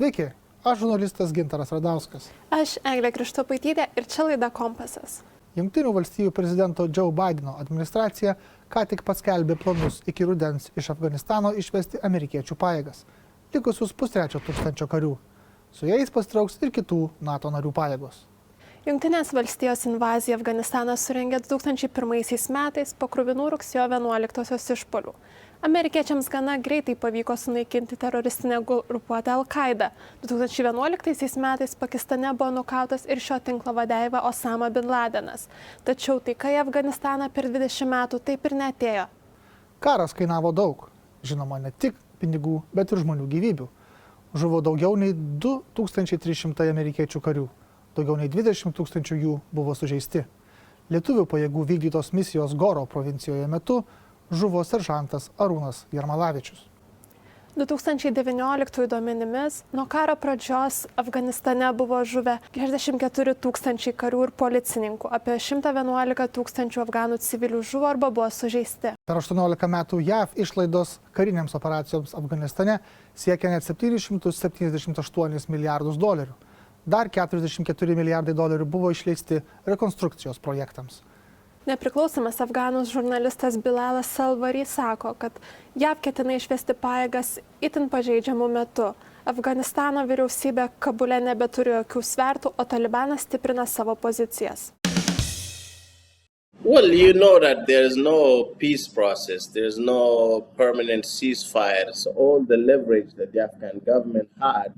Sveiki, aš žurnalistas Gintaras Radauskas. Aš Eglė Krištopaitytė ir čia laida Kompasas. Jungtinių valstijų prezidento Joe Bideno administracija ką tik paskelbė planus iki rudens iš Afganistano išvesti amerikiečių pajėgas, likusius 500 karių. Su jais pasitrauks ir kitų NATO narių pajėgos. Jungtinės valstijos invaziją Afganistaną surengė 2001 metais po kruvinų rugsėjo 11-osios išpuolių. Amerikiečiams gana greitai pavyko sunaikinti teroristinę grupuotę Al-Qaidą. 2011 metais Pakistane buvo nukautas ir šio tinklo vadeiva Osama bin Ladenas. Tačiau taika į Afganistaną per 20 metų taip ir neatėjo. Karas kainavo daug. Žinoma, ne tik pinigų, bet ir žmonių gyvybių. Žuvo daugiau nei 2300 amerikiečių karių. Daugiau nei 20 000 jų buvo sužeisti. Lietuvių pajėgų vykdytos misijos Goro provincijoje metu žuvo seržantas Arūnas Jarmalavičius. 2019 duomenimis nuo karo pradžios Afganistane buvo žuvę 64 000 karių ir policininkų, apie 111 000 afganų civilių žuvo arba buvo sužeisti. Per 18 metų JAV išlaidos karinėms operacijoms Afganistane siekia net $778 milijardus. Dar 44 milijardai dolerių buvo išleisti rekonstrukcijos projektams. Nepriklausomas afganus žurnalistas Bilalas Salvary sako, kad JAV ketina išvesti pajėgas itin pažeidžiamų metu. Afganistano vyriausybė Kabule nebeturi jokių svertų, o Talibanas stiprina savo pozicijas. Well, you know that there is no peace process, there is no permanent ceasefire. So all the leverage that the Afghan government had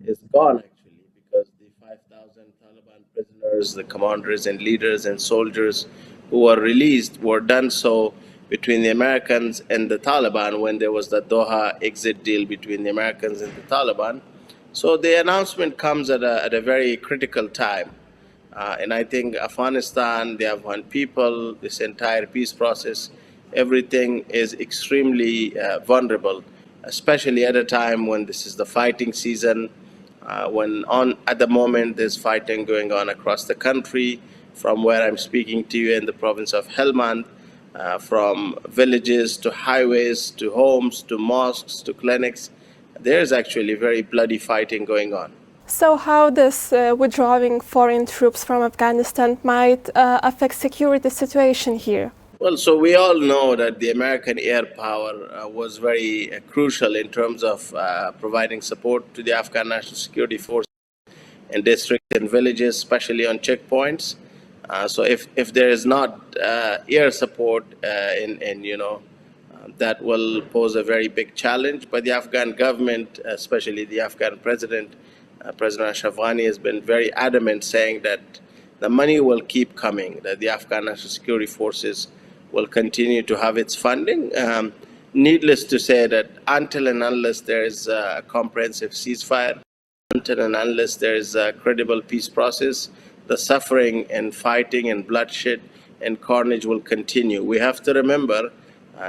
is gone actually, because the 5,000 Taliban prisoners, the commanders and leaders and soldiers who were released were done so between the Americans and the Taliban when there was the Doha exit deal between the Americans and the Taliban. So the announcement comes at a very critical time. And I think Afghanistan, the Afghan people, this entire peace process, everything is extremely vulnerable, especially at a time when this is the fighting season, at the moment there's fighting going on across the country, from where I'm speaking to you in the province of Helmand, from villages to highways to homes to mosques to clinics. There's actually very bloody fighting going on. So how this withdrawing foreign troops from Afghanistan might affect security situation here? Well, so we all know that the American air power was very crucial in terms of providing support to the Afghan National Security Forces in districts and villages, especially on checkpoints. So if there is not air support, that will pose a very big challenge. But the Afghan government, especially the Afghan President Ashraf Ghani, has been very adamant, saying that the money will keep coming, that the Afghan National Security Forces will continue to have its funding. Needless to say that until and unless there is a comprehensive ceasefire, until and unless there is a credible peace process, the suffering and fighting and bloodshed and carnage will continue. We have to remember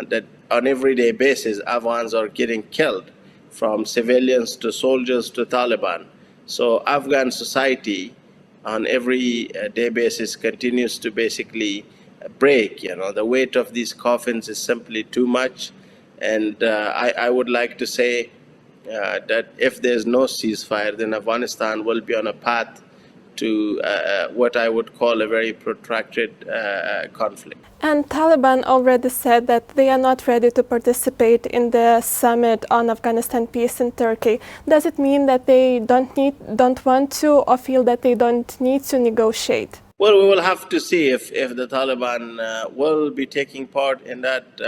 that on everyday basis, Afghans are getting killed, from civilians to soldiers to Taliban. So Afghan society on every day basis continues to basically break. The weight of these coffins is simply too much. And I would like to say that if there's no ceasefire, then Afghanistan will be on a path to what I would call a very protracted conflict. And Taliban already said that they are not ready to participate in the summit on Afghanistan peace in Turkey. Does it mean that they don't want to, or feel that they don't need to negotiate? Well, we will have to see if the Taliban will be taking part in that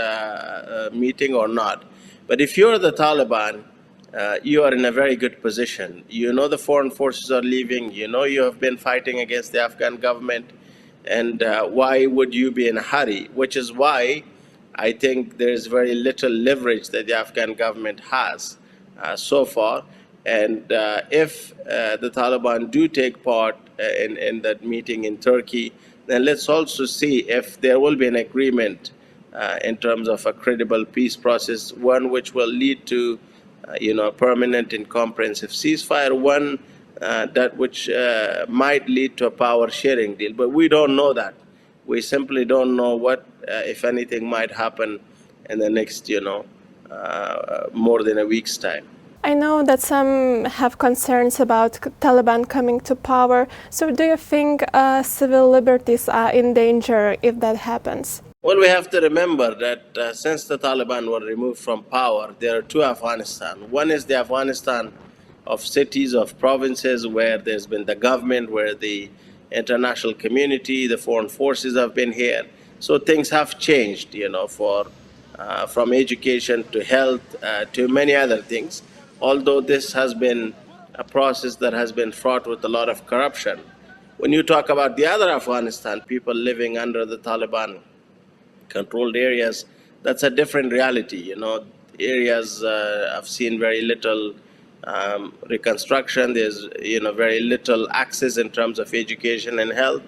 meeting or not. But if you're the Taliban, you are in a very good position. You know the foreign forces are leaving. You know you have been fighting against the Afghan government. And why would you be in a hurry? Which is why I think there is very little leverage that the Afghan government has so far. And if the Taliban do take part in that meeting in Turkey, then let's also see if there will be an agreement in terms of a credible peace process, one which will lead to a permanent and comprehensive ceasefire, one that which might lead to a power sharing deal. But we don't know that. We simply don't know what, if anything, might happen in the next, more than a week's time. I know that some have concerns about Taliban coming to power. So do you think civil liberties are in danger if that happens? Well, we have to remember that since the Taliban were removed from power, there are two Afghanistan. One is the Afghanistan of cities, of provinces, where there's been the government, where the international community, the foreign forces have been here. So things have changed, for from education to health to many other things. Although this has been a process that has been fraught with a lot of corruption. When you talk about the other Afghanistan, people living under the Taliban controlled areas, that's a different reality. Areas I've seen very little reconstruction. There's very little access in terms of education and health.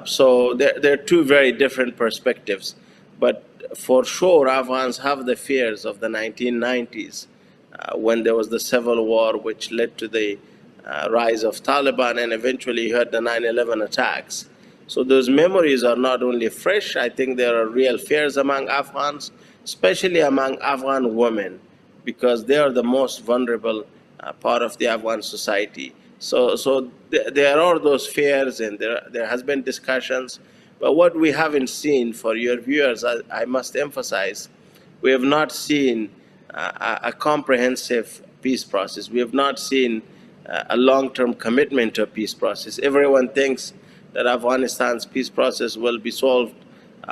So there are two very different perspectives. But for sure, Afghans have the fears of the 1990s when there was the civil war, which led to the rise of Taliban, and eventually you had the 9/11 attacks. So those memories are not only fresh, I think there are real fears among Afghans, especially among Afghan women, because they are the most vulnerable part of the Afghan society. So there are those fears, and there has been discussions. But what we haven't seen, for your viewers, I must emphasize, we have not seen a comprehensive peace process. We have not seen a long-term commitment to a peace process. Everyone thinks that Afghanistan's peace process will be solved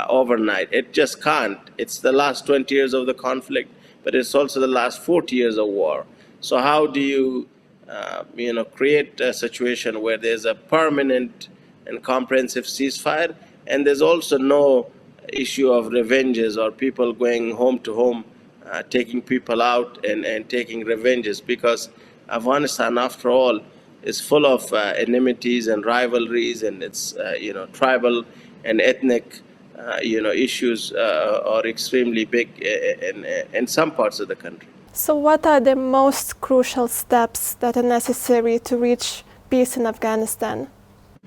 overnight. It just can't. It's the last 20 years of the conflict, but it's also the last 40 years of war. So how do you, create a situation where there's a permanent and comprehensive ceasefire, and there's also no issue of revenges or people going home to home, taking people out and taking revenges, because Afghanistan, after all, is full of enmities and rivalries, and it's tribal and ethnic issues are extremely big in some parts of the country. So what are the most crucial steps that are necessary to reach peace in Afghanistan?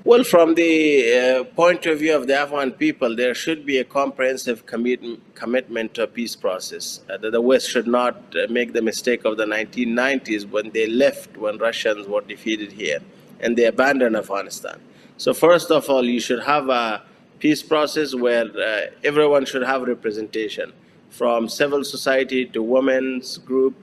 Well, from the point of view of the Afghan people, there should be a comprehensive commitment to a peace process. The West should not make the mistake of the 1990s when they left, when Russians were defeated here, and they abandoned Afghanistan. So first of all, you should have a peace process where everyone should have representation, from civil society to women's group,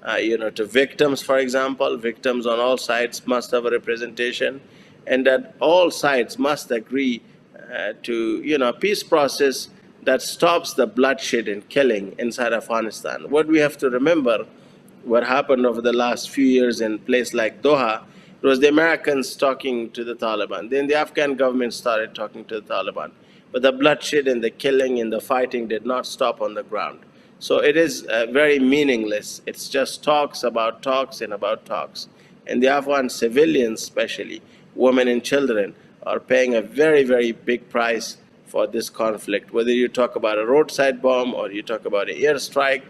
to victims, for example. Victims on all sides must have a representation, and that all sides must agree to a peace process that stops the bloodshed and killing inside Afghanistan. What we have to remember, what happened over the last few years in a place like Doha, it was the Americans talking to the Taliban. Then the Afghan government started talking to the Taliban. But the bloodshed and the killing and the fighting did not stop on the ground. So it is very meaningless. It's just talks about talks and about talks. And the Afghan civilians, especially women and children, are paying a very, very big price for this conflict. Whether you talk about a roadside bomb, or you talk about an airstrike,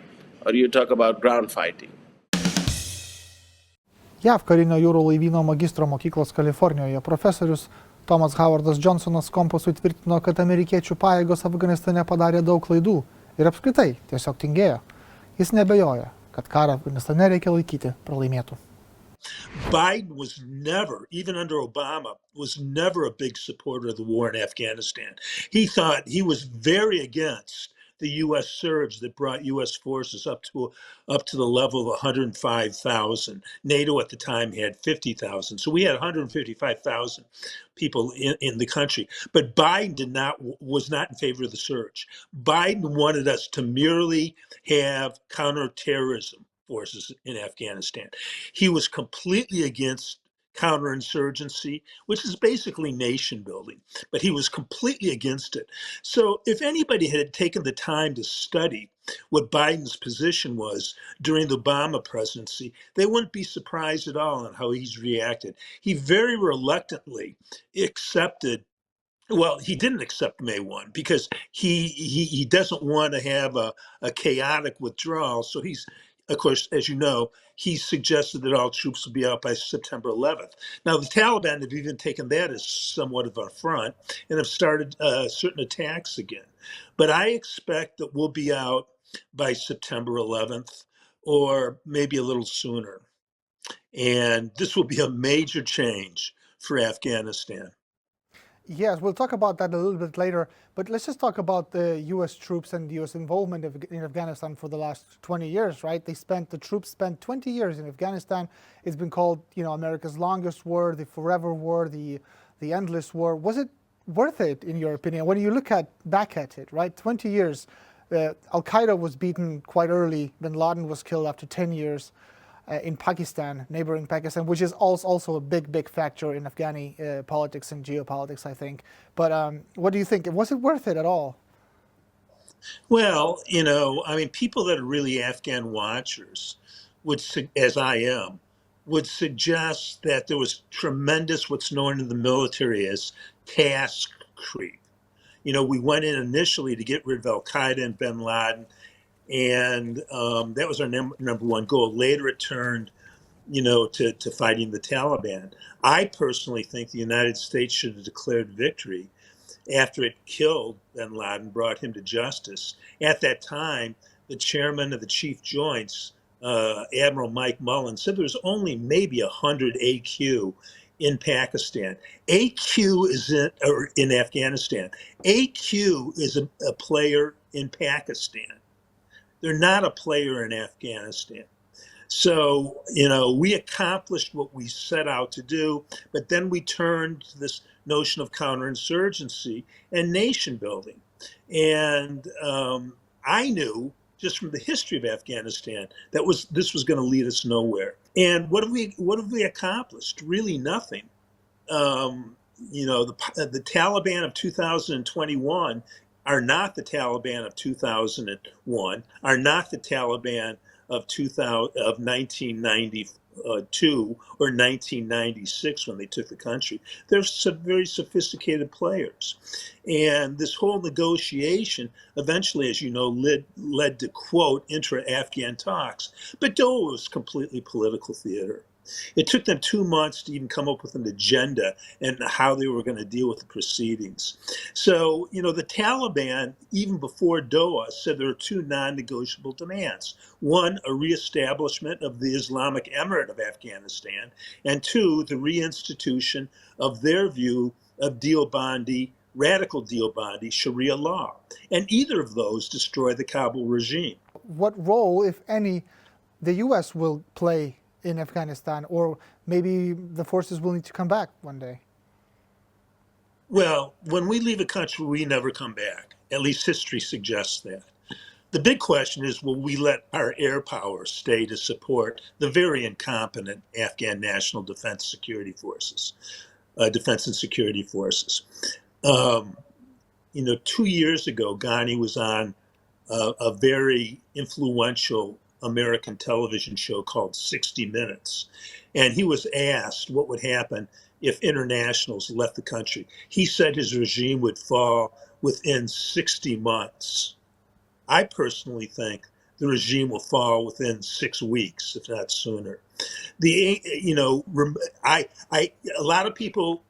or you talk about ground fighting. JAV karinio jūrų laivyno magistro mokyklos Kalifornijoje profesorius Thomas Howardas Johnsonas Kompasui tvirtino, kad amerikiečių pajėgos Afganistane padarė daug klaidų ir apskritai tiesiog tingėjo. Jis nebejoja, kad karą Afganistane reikia laikyti pralaimėtų. Biden was never, even under Obama, was never a big supporter of the war in Afghanistan. He was very against the U.S. surge that brought U.S. forces up to the level of 105,000. NATO at the time had 50,000. So we had 155,000 people in the country. But Biden was not in favor of the surge. Biden wanted us to merely have counterterrorism forces in Afghanistan. He was completely against counterinsurgency, which is basically nation building, but he was completely against it. So if anybody had taken the time to study what Biden's position was during the Obama presidency, they wouldn't be surprised at all on how he's reacted. He very reluctantly accepted. Well, he didn't accept May 1 because he doesn't want to have a chaotic withdrawal. So he's, of course, as you know, he suggested that all troops will be out by September 11th. Now, the Taliban have even taken that as somewhat of an affront and have started certain attacks again. But I expect that we'll be out by September 11th, or maybe a little sooner. And this will be a major change for Afghanistan. Yes, we'll talk about that a little bit later, but let's just talk about the U.S. troops and the U.S. involvement in Afghanistan for the last 20 years, right? The troops spent 20 years in Afghanistan. It's been called, America's longest war, the forever war, the endless war. Was it worth it, in your opinion? When you look back at it, right? 20 years, Al-Qaeda was beaten quite early. Bin Laden was killed after 10 years. In Pakistan, neighboring Pakistan, which is also a big factor in Afghani politics and geopolitics, I think. But what do you think? Was it worth it at all? Well, people that are really Afghan watchers as I am, would suggest that there was tremendous, what's known in the military as task creep. We went in initially to get rid of Al-Qaeda and bin Laden, and that was our number one goal. Later it turned, to fighting the Taliban. I personally think the United States should have declared victory after it killed bin Laden, brought him to justice. At that time, the chairman of the Chief Joints, Admiral Mike Mullen, said there was only maybe 100 AQ in Pakistan. AQ is in Afghanistan. AQ is a player in Pakistan. They're not a player in Afghanistan. So, we accomplished what we set out to do, but then we turned to this notion of counterinsurgency and nation building. And I knew just from the history of Afghanistan that this was going to lead us nowhere. And what have we accomplished? Really nothing. The Taliban of 2021 are not the Taliban of 2001, are not the Taliban of 1992 or 1996 when they took the country. They're some very sophisticated players. And this whole negotiation eventually, as you know, led to, quote, intra-Afghan talks. But though it was completely political theater. It took them 2 months to even come up with an agenda and how they were going to deal with the proceedings. So, the Taliban, even before Doha, said there are two non-negotiable demands. One, a reestablishment of the Islamic Emirate of Afghanistan, and two, the reinstitution of their view of radical Deobandi Sharia law. And either of those destroy the Kabul regime. What role, if any, the U.S. will play in Afghanistan, or maybe the forces will need to come back one day? Well, when we leave a country, we never come back. At least history suggests that. The big question is, will we let our air power stay to support the very incompetent Afghan National Defense and Security Forces? 2 years ago, Ghani was on a very influential American television show called 60 Minutes. And he was asked what would happen if internationals left the country. He said his regime would fall within 60 months. I personally think the regime will fall within 6 weeks, if not sooner. A lot of people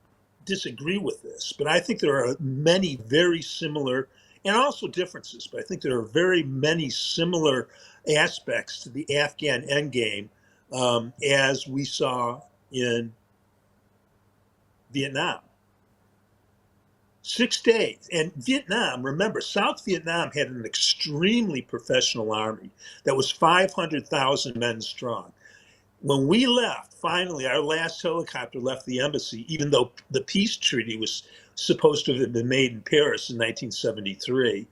disagree with this, but I think there are many very similar and also differences, but I think there are very many similar aspects to the Afghan endgame as we saw in Vietnam. 6 days. And Vietnam, remember, South Vietnam had an extremely professional army that was 500,000 men strong. When we left, finally, our last helicopter left the embassy, even though the peace treaty was supposed to have been made in Paris in 1973.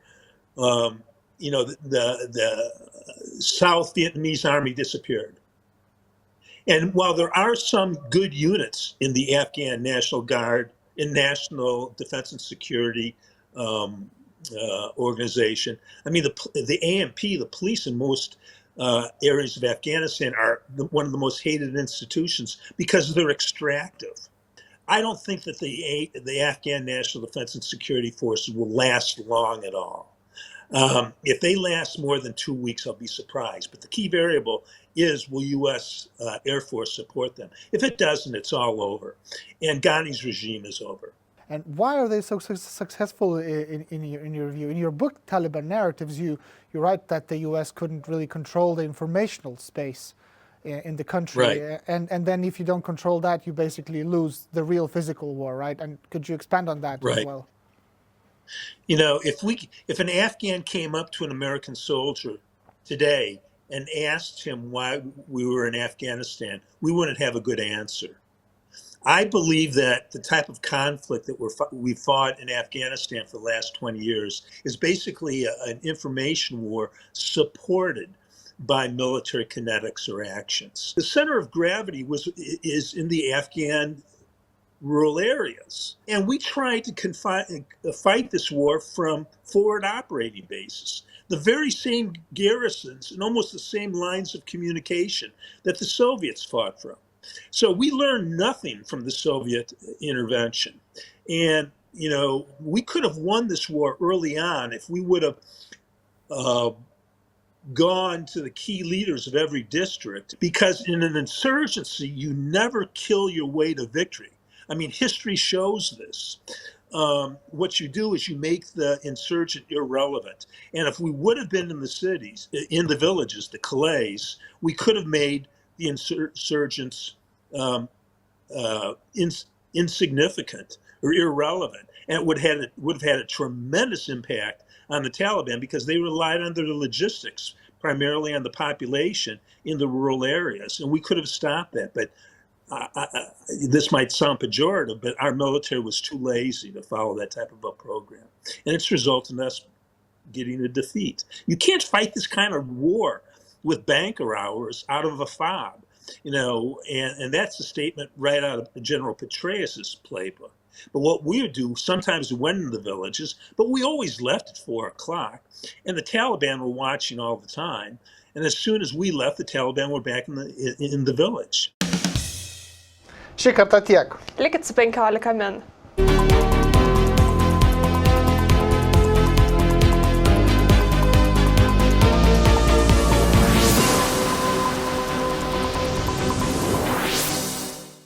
The South Vietnamese army disappeared. And while there are some good units in the Afghan National Guard, in National Defense and Security organization, I mean, the AMP, the police in most areas of Afghanistan are one of the most hated institutions because they're extractive. I don't think that the Afghan National Defense and Security Forces will last long at all. If they last more than 2 weeks, I'll be surprised. But the key variable is, will U.S. Air Force support them? If it doesn't, it's all over. And Ghani's regime is over. And why are they so successful in your view? In your book, Taliban Narratives, you write that the US couldn't really control the informational space in the country. Right. And then if you don't control that, you basically lose the real physical war, right? And could you expand on that as Right. well? You know, if an Afghan came up to an American soldier today and asked him why we were in Afghanistan, we wouldn't have a good answer. I believe that the type of conflict that we fought in Afghanistan for the last 20 years is basically an information war supported by military kinetics or actions. The center of gravity is in the Afghan rural areas. And we tried to fight this war from forward operating bases, the very same garrisons and almost the same lines of communication that the Soviets fought from. So we learned nothing from the Soviet intervention. And, you know, we could have won this war early on if we would have gone to the key leaders of every district, because in an insurgency, you never kill your way to victory. I mean, history shows this. What you do is you make the insurgent irrelevant. And if we would have been in the cities, in the villages, the Calais, we could have made the insurgents insignificant or irrelevant. And it would have had a tremendous impact on the Taliban because they relied on their logistics, primarily on the population in the rural areas. And we could have stopped that. But this might sound pejorative, but our military was too lazy to follow that type of a program. And it's resulted in us getting a defeat. You can't fight this kind of war with banker hours out of a fob, you know, and that's a statement right out of General Petraeus's playbook. But what we would do, sometimes we went into the villages, but we always left at 4 o'clock, and the Taliban were watching all the time. And as soon as we left, the Taliban were back in the village. Šį kartą tiek. Likit su 15 min.